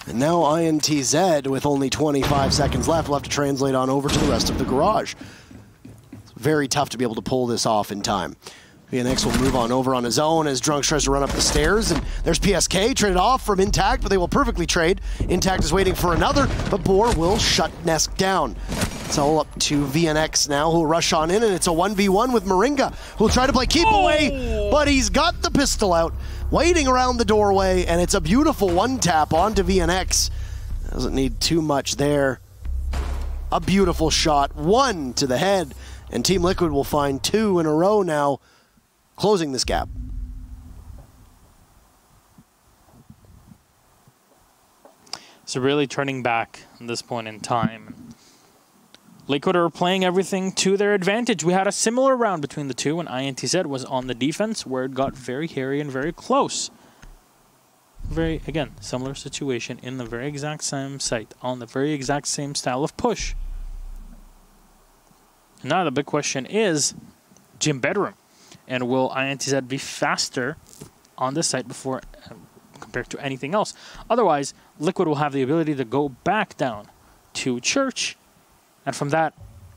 And now INTZ, with only 25 seconds left, will have to translate on over to the rest of the garage. It's very tough to be able to pull this off in time. VNX will move on over on his own as Drunks tries to run up the stairs, and there's PSK traded off from Intact, but they will perfectly trade. Intact is waiting for another, but Boar will shut Nesk down. It's all up to VNX now, who will rush on in, and it's a 1v1 with Moringa, who will try to play keep away, but he's got the pistol out, waiting around the doorway, and it's a beautiful one-tap onto VNX. Doesn't need too much there. A beautiful shot, one to the head, and Team Liquid will find 2 in a row now, closing this gap. So really turning back at this point in time. Liquid are playing everything to their advantage. We had a similar round between the two when INTZ was on the defense, where it got very hairy and very close. Very, again, similar situation in the very exact same site, on the very exact same style of push. Now the big question is Gym Bedroom. And will INTZ be faster on this site before compared to anything else? Otherwise, Liquid will have the ability to go back down to Church. And from that,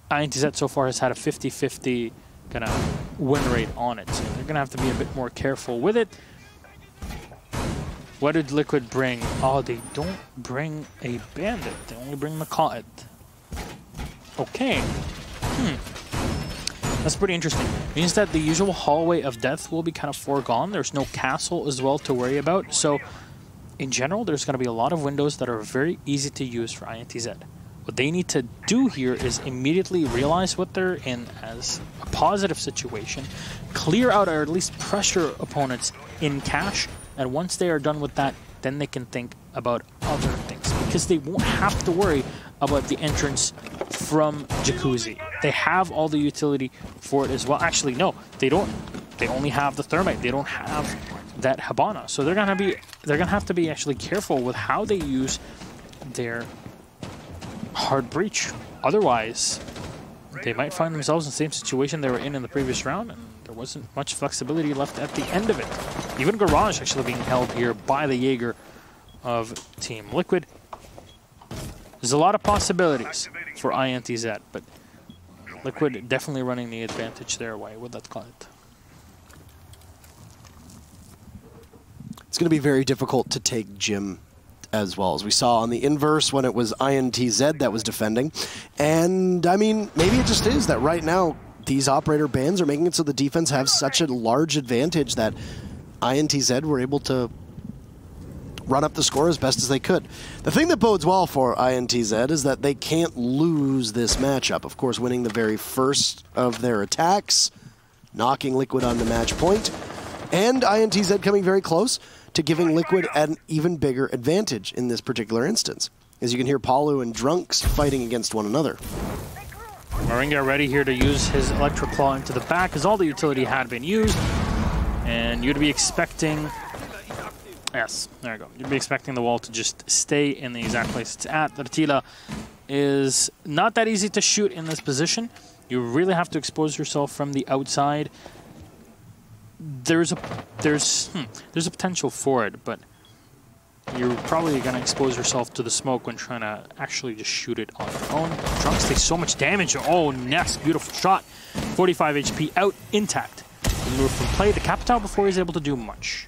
INTZ so far has had a 50-50 kind of win rate on it. So they're going to have to be a bit more careful with it. What did Liquid bring? Oh, they don't bring a Bandit. They only bring Macaw. Okay. That's pretty interesting. It means that the usual hallway of death will be kind of foregone. There's no castle as well to worry about. So, in general, there's going to be a lot of windows that are very easy to use for INTZ. What they need to do here is immediately realize what they're in as a positive situation, clear out or at least pressure opponents in cash, and once they are done with that, then they can think about other things, because they won't have to worry about the entrance from Jacuzzi. They have all the utility for it as well. Actually, no, they don't. They only have the Thermite. They don't have that Habana. So they're gonna have to be actually careful with how they use their hard breach. Otherwise, they might find themselves in the same situation they were in the previous round, and there wasn't much flexibility left at the end of it. Even Garage actually being held here by the Jaeger of Team Liquid. There's a lot of possibilities for INTZ, but Liquid definitely running the advantage their way. What would that call it? It's going to be very difficult to take Gym as well, as we saw on the inverse when it was INTZ that was defending. And, I mean, maybe it just is that right now these operator bans are making it so the defense have such a large advantage that INTZ were able to run up the score as best as they could. The thing that bodes well for INTZ is that they can't lose this matchup. Of course, winning the very first of their attacks, knocking Liquid on the match point, and INTZ coming very close to giving Liquid an even bigger advantage in this particular instance. As you can hear, Palu and Drunks fighting against one another. Moringa ready here to use his Electric Claw into the back, as all the utility had been used. And you'd be expecting... Yes, there you go. You'd be expecting the wall to just stay in the exact place it's at. The Ratila is not that easy to shoot in this position. You really have to expose yourself from the outside. There's a potential for it, but you're probably going to expose yourself to the smoke when trying to actually just shoot it on your own. Drunks takes so much damage. Oh, Ness, beautiful shot. 45 HP out, Intact. Removed from play. The Capitao before he's able to do much.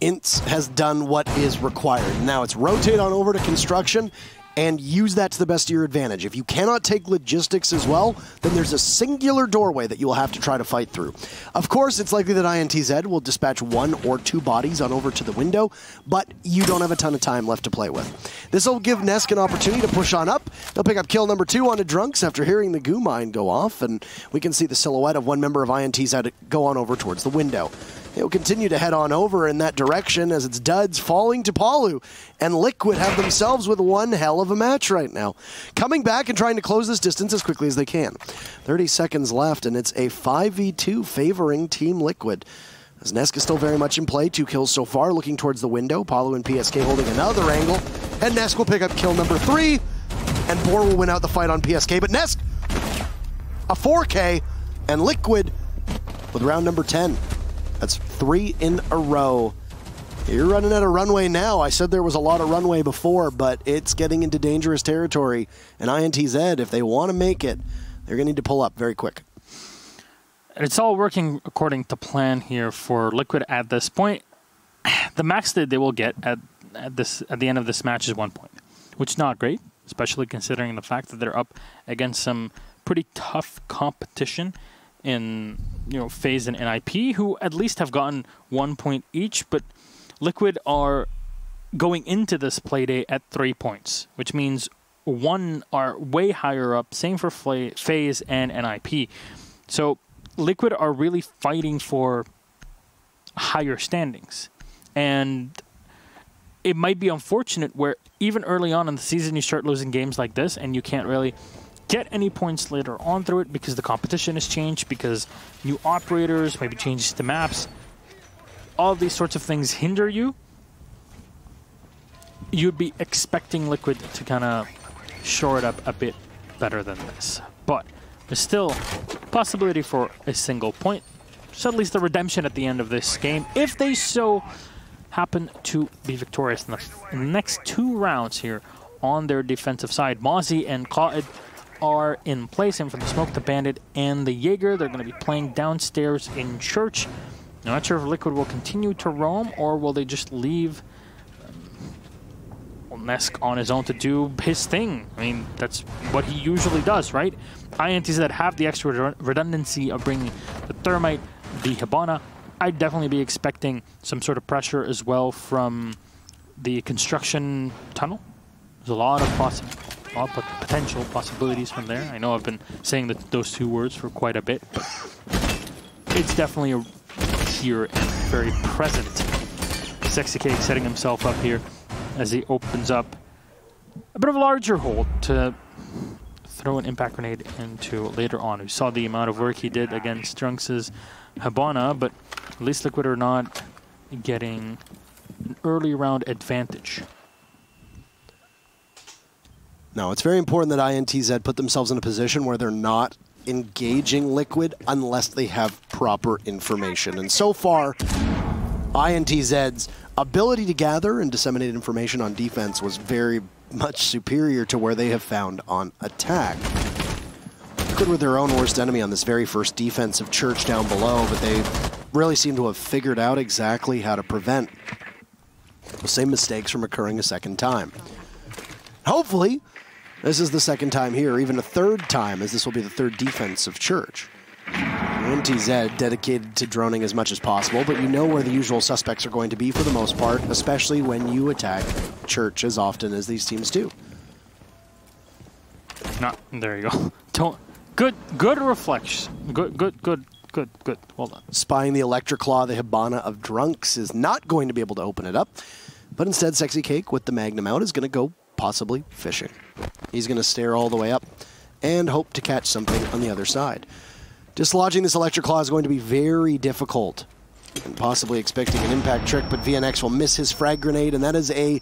INTZ has done what is required. Now it's rotate on over to construction and use that to the best of your advantage. If you cannot take logistics as well, then there's a singular doorway that you will have to try to fight through. Of course, it's likely that INTZ will dispatch 1 or 2 bodies on over to the window, but you don't have a ton of time left to play with. This will give Nesk an opportunity to push on up. They'll pick up kill number 2 onto Drunks after hearing the goo mine go off, and we can see the silhouette of one member of INTZ go on over towards the window. He'll continue to head on over in that direction as it's Duds falling to Palu. And Liquid have themselves with one hell of a match right now. Coming back and trying to close this distance as quickly as they can. 30 seconds left, and it's a 5v2 favoring Team Liquid. As Nesk is still very much in play, 2 kills so far, looking towards the window. Palu and PSK holding another angle, and Nesk will pick up kill number 3, and Boar will win out the fight on PSK, but Nesk, a 4K, and Liquid with round number 10. That's 3 in a row. You're running out of runway now. I said there was a lot of runway before, but it's getting into dangerous territory, and INTZ, if they want to make it, they're going to need to pull up very quick. It's all working according to plan here for Liquid at this point. The max that they will get at the end of this match is 1 point, which is not great, especially considering the fact that they're up against some pretty tough competition in FaZe and NIP, who at least have gotten 1 point each, but Liquid are going into this playday at 3 points, which means one are way higher up. Same for FaZe and NIP. So Liquid are really fighting for higher standings. And it might be unfortunate where even early on in the season you start losing games like this and you can't really get any points later on through it because the competition has changed, because new operators, maybe changes to maps. All these sorts of things hinder you. You'd be expecting Liquid to kind of shore it up a bit better than this. But there's still possibility for a single point. So at least the redemption at the end of this game, if they so happen to be victorious in the next 2 rounds here on their defensive side. Mozzie and Qaid are in place, and from the Smoke, the Bandit, and the Jaeger, they're going to be playing downstairs in Church. I'm not sure if Liquid will continue to roam, or will they just leave Nesk on his own to do his thing. I mean, that's what he usually does, right? INTZ that have the extra redundancy of bringing the Thermite, the Hibana. I'd definitely be expecting some sort of pressure as well from the construction tunnel. There's a lot of potential possibilities from there. I know I've been saying those 2 words for quite a bit, but it's definitely here and very present. Sexy Cake setting himself up here as he opens up a bit of a larger hole to throw an impact grenade into later on. We saw the amount of work he did against Trunks' Hibana, but at least Liquid are not getting an early round advantage. No, it's very important that INTZ put themselves in a position where they're not engaging Liquid unless they have proper information. And so far, INTZ's ability to gather and disseminate information on defense was very much superior to where they have found on attack. Liquid were their own worst enemy on this very first defensive Church down below, but they really seem to have figured out exactly how to prevent the same mistakes from occurring a second time. Hopefully, this is the second time here, even a third time, as this will be the 3rd defense of Church. INTZ dedicated to droning as much as possible, but you know where the usual suspects are going to be for the most part, especially when you attack Church as often as these teams do. There you go. Good reflection. Good. Well done. Spying the Electric Claw, the Hibana of Drunks is not going to be able to open it up, but instead Sexy Cake with the Magnum out is going to go possibly fishing. He's going to stare all the way up and hope to catch something on the other side. Dislodging this Electric Claw is going to be very difficult, and possibly expecting an impact trick, but VNX will miss his frag grenade, and that is a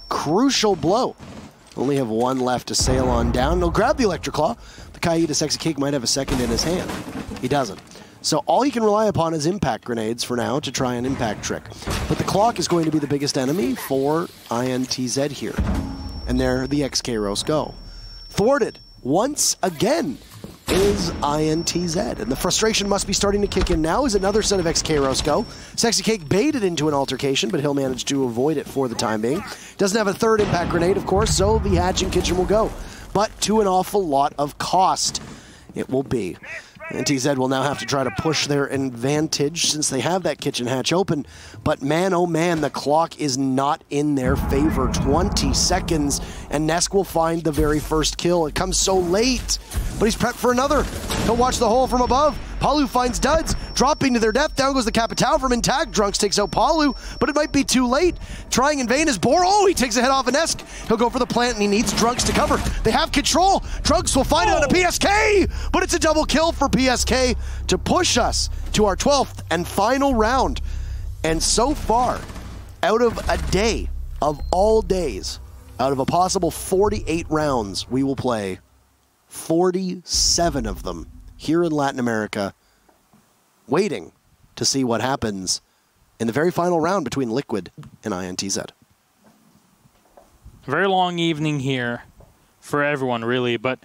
crucial blow. Only have 1 left to sail on down. He'll grab the Electric Claw. The Kaida Sexy Cake might have a second in his hand. He doesn't. So all he can rely upon is impact grenades for now to try an impact trick. But the clock is going to be the biggest enemy for INTZ here. And there the XK Roast go. Thwarted once again is INTZ. And the frustration must be starting to kick in now as another set of XK Roast go. Sexy Cake baited into an altercation, but he'll manage to avoid it for the time being. Doesn't have a 3rd impact grenade, of course, so the Hatching Kitchen will go. But to an awful lot of cost, it will be. INTZ will now have to try to push their advantage since they have that kitchen hatch open. But man, oh man, the clock is not in their favor. 20 seconds, and Nesk will find the very first kill. It comes so late, but he's prepped for another. He'll watch the hole from above. Palu finds Duds. dropping to their death. Down goes the Capitao from intact. Drunks takes out Palu, but it might be too late. Trying in vain is Bor. Oh, he takes a head off an Esk. He'll go for the plant, and he needs Drunks to cover. They have control. Drunks will find it on a PSK, but it's a double kill for PSK to push us to our 12th and final round. And so far, out of a day of all days, out of a possible 48 rounds we will play, 47 of them here in Latin America, waiting to see what happens in the very final round between Liquid and INTZ. Very long evening here for everyone, really, but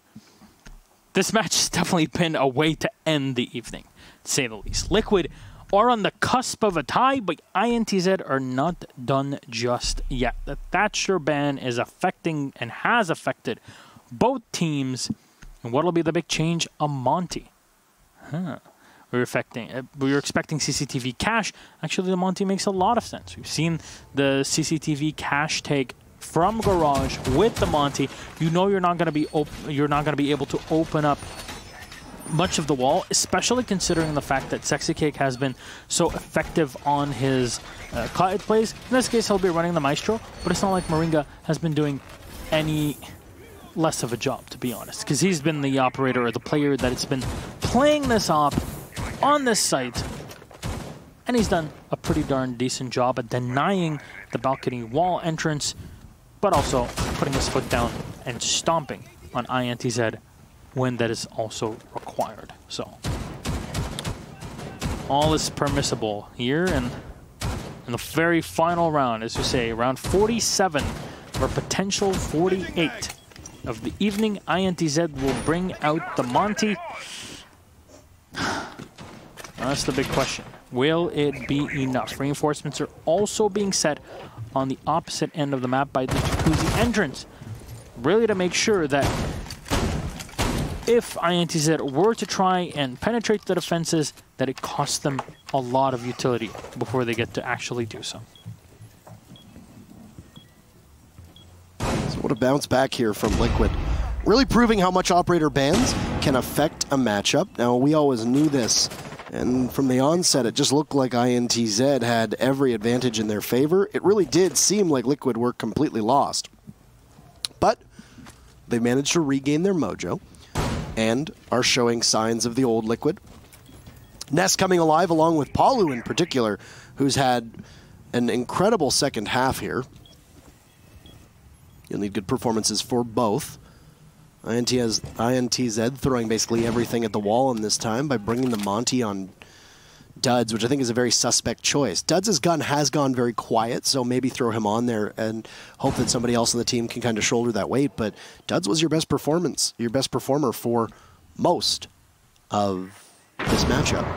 this match has definitely been a way to end the evening, to say the least. Liquid are on the cusp of a tie, but INTZ are not done just yet. The Thatcher ban is affecting and has affected both teams. And what'll be the big change? A Monty. We were expecting CCTV cash. Actually, the Monty makes a lot of sense. We've seen the CCTV cash take from Garage with the Monty. You know you're not going to be able to open up much of the wall, especially considering the fact that Sexy Cake has been so effective on his cut plays. In this case, he'll be running the Maestro, but it's not like Moringa has been doing any less of a job, to be honest, because he's been the operator or the player that has been playing this op on this site, and he's done a pretty darn decent job at denying the balcony wall entrance, but also putting his foot down and stomping on INTZ when that is also required. So all is permissible here, and in the very final round, as we say, round 47 or potential 48 of the evening, INTZ will bring out the Monty. That's the big question. Will it be enough? Reinforcements are also being set on the opposite end of the map by the Jacuzzi entrance, really to make sure that if INTZ were to try and penetrate the defenses, that it costs them a lot of utility before they get to actually do so. So what a bounce back here from Liquid. Really proving how much operator bans can affect a matchup. Now, we always knew this, and from the onset, it just looked like INTZ had every advantage in their favor. It really did seem like Liquid were completely lost. But they managed to regain their mojo and are showing signs of the old Liquid. Ness coming alive along with Palu in particular, who's had an incredible second half here. You'll need good performances for both. INTZ throwing basically everything at the wall in this time by bringing the Monty on Duds, which I think is a very suspect choice. Duds' gun has gone very quiet, so maybe throw him on there and hope that somebody else on the team can kind of shoulder that weight. But Duds was your best performer for most of this matchup.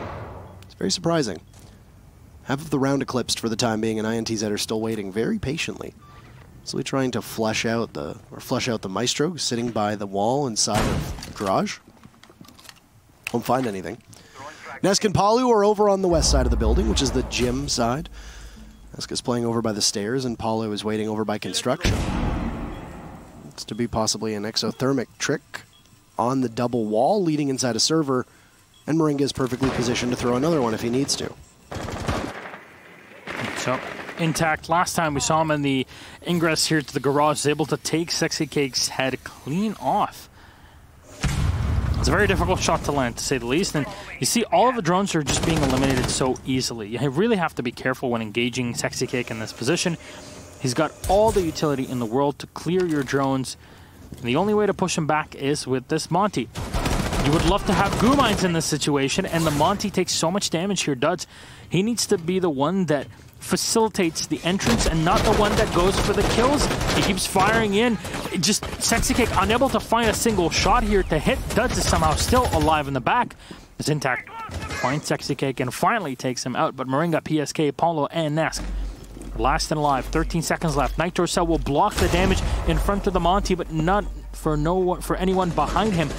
It's very surprising. Half of the round eclipsed for the time being, and INTZ are still waiting very patiently. So we're trying to flesh out the Maestro sitting by the wall inside of Garage. Won't find anything. Nesk and Palu are over on the west side of the building, which is the gym side. Nesk is playing over by the stairs, and Palu is waiting over by construction. It's to be possibly an exothermic trick on the double wall leading inside a server, and Moringa is perfectly positioned to throw another one if he needs to. So, intact. Last time we saw him in the ingress here to the Garage, is able to take Sexy Cake's head clean off. It's a very difficult shot to land, to say the least, and you see all of the drones are just being eliminated so easily. You really have to be careful when engaging Sexy Cake in this position. He's got all the utility in the world to clear your drones, and the only way to push him back is with this Monty. You would love to have goo mines in this situation, and the Monty takes so much damage here, Duds. He needs to be the one that facilitates the entrance and not the one that goes for the kills. He keeps firing in. Just Sexy Cake unable to find a single shot here to hit. Duds is somehow still alive in the back. As Intact finds Sexy Cake and finally takes him out. But Moringa, PSK, Paulo, and Nesk last and alive. 13 seconds left. Nitro Cell will block the damage in front of the Monty, but not for anyone behind him.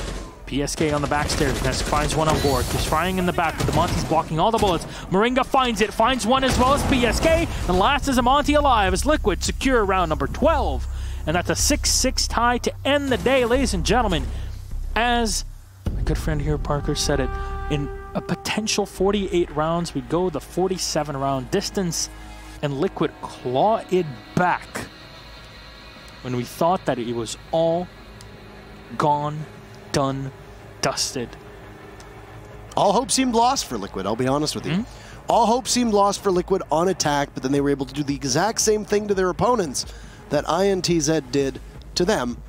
PSK on the back stairs. Nesk finds one on board. He's firing in the back, but the Monty's blocking all the bullets. Moringa finds it, finds one as well as PSK, and last is a Monty alive as Liquid secure round number 12. And that's a 6-6 tie to end the day, ladies and gentlemen, as good friend here, Parker, said it. In a potential 48 rounds, we go the 47 round distance, and Liquid claw it back when we thought that it was all gone, done, dusted. All hope seemed lost for Liquid, I'll be honest with you. All hope seemed lost for Liquid on attack, but then they were able to do the exact same thing to their opponents that INTZ did to them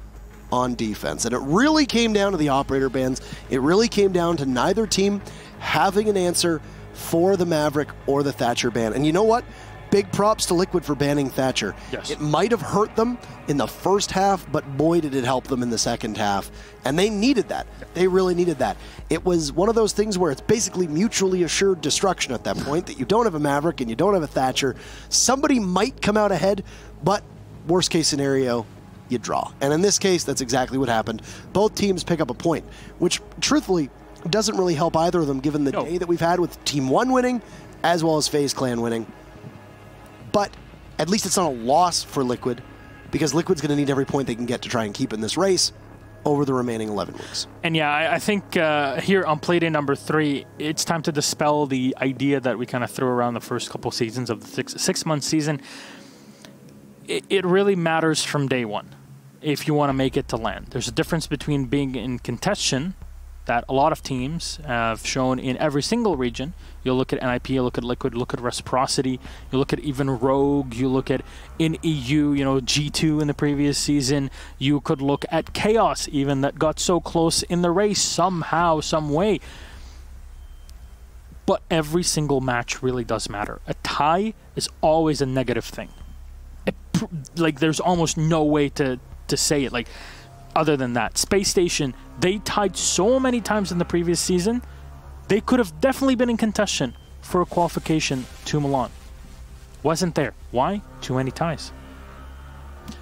on defense. And it really came down to the operator bans. It really came down to neither team having an answer for the Maverick or the Thatcher ban. And you know what? Big props to Liquid for banning Thatcher. Yes. It might have hurt them in the first half, but boy, did it help them in the second half. And they needed that. They really needed that. It was one of those things where it's basically mutually assured destruction at that point, that you don't have a Maverick and you don't have a Thatcher. Somebody might come out ahead, but worst case scenario, you draw. And in this case, that's exactly what happened. Both teams pick up a point, which truthfully doesn't really help either of them given the day that we've had with Team 1 winning as well as FaZe Clan winning. But at least it's not a loss for Liquid, because Liquid's going to need every point they can get to try and keep in this race over the remaining 11 weeks. And yeah, I think here on play day number 3, it's time to dispel the idea that we kind of threw around the first couple seasons of the six-month season. It really matters from day one if you want to make it to land. There's a difference between being in contention that a lot of teams have shown in every single region. You look at NIP, you look at Liquid, look at Reciprocity, you look at even Rogue, you look at in EU, you know, G2 in the previous season. You could look at Chaos even, that got so close in the race somehow, some way. But every single match really does matter. A tie is always a negative thing. Like, there's almost no way to say it. Like, other than that, Space Station, they tied so many times in the previous season, they could have definitely been in contention for a qualification to Milan. Wasn't there. Why? Too many ties.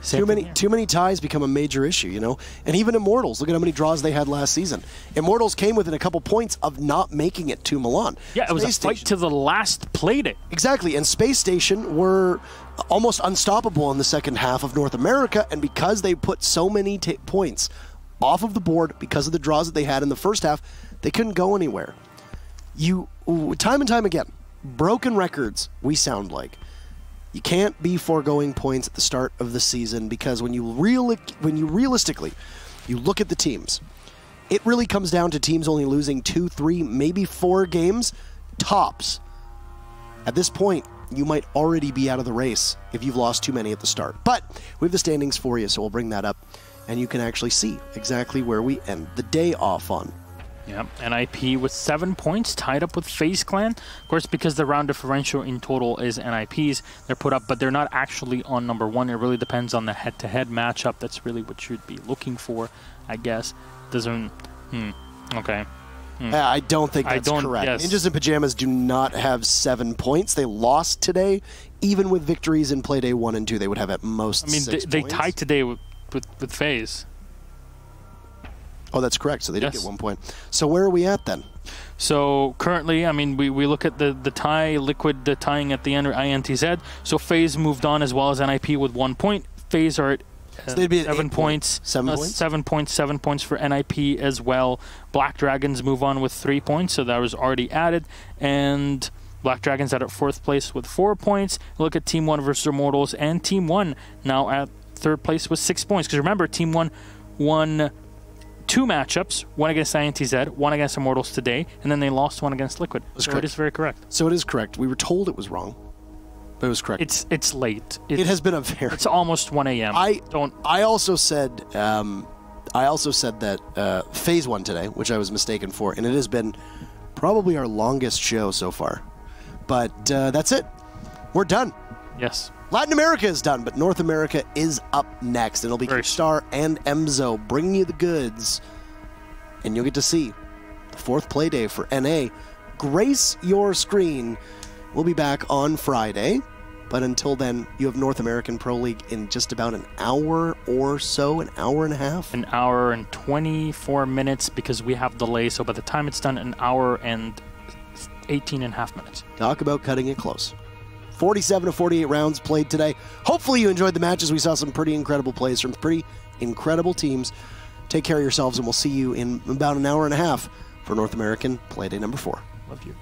Too many ties become a major issue, you know? And even Immortals, look at how many draws they had last season. Immortals came within a couple points of not making it to Milan. Yeah, it was a fight to the last play day. Exactly, and Space Station were almost unstoppable in the second half of North America, and because they put so many points off of the board because of the draws that they had in the first half, they couldn't go anywhere. Time and time again, broken records, we sound like. You can't be foregoing points at the start of the season, because when you realistically look at the teams, it really comes down to teams only losing 2, 3, maybe 4 games tops. At this point, you might already be out of the race if you've lost too many at the start. But we have the standings for you, so we'll bring that up, and you can actually see exactly where we end the day off on. Yep, NIP with 7 points, tied up with FaZe Clan. Of course, because the round differential in total is NIP's, they're put up, but they're not actually on number 1. It really depends on the head-to-head matchup. That's really what you'd be looking for, I guess. Doesn't... Okay. I don't think that's correct. Yes. Ninjas in Pajamas do not have 7 points. They lost today. Even with victories in Play Day 1 and 2, they would have at most 6 points. They tied today with FaZe. Oh, that's correct. So they did get 1 point. So where are we at then? So currently, I mean, we look at the tie, Liquid tying at the end, or INTZ. So FaZe moved on as well as NIP with 1 point. FaZe are at so they'd be at 7 points. 7 points? 7 points, 7 points for NIP as well. Black Dragons move on with 3 points, so that was already added. And Black Dragons at 4th place with 4 points. Look at Team 1 versus Immortals, and Team 1 now at 3rd place with 6 points. Because remember, Team 1 won 2 matchups, one against INTZ, one against Immortals today, and then they lost one against Liquid. So it is very correct. So it is correct. We were told it was wrong, but it was correct. It's late. It has been a very... It's almost 1 a.m. I also said that FaZe won today, which I was mistaken for, and it has been probably our longest show so far. But that's it. We're done. Yes. Latin America is done, but North America is up next. It'll be Star and Emzo bringing you the goods, and you'll get to see the 4th play day for NA. Grace your screen. We'll be back on Friday, but until then, you have North American Pro League in just about an hour or so, an hour and a half. An hour and 24 minutes because we have delay, so by the time it's done, an hour and 18 and a half minutes. Talk about cutting it close. 47 to 48 rounds played today. Hopefully you enjoyed the matches. We saw some pretty incredible plays from pretty incredible teams. Take care of yourselves, and we'll see you in about an hour and a half for North American Play Day number 4. Love you.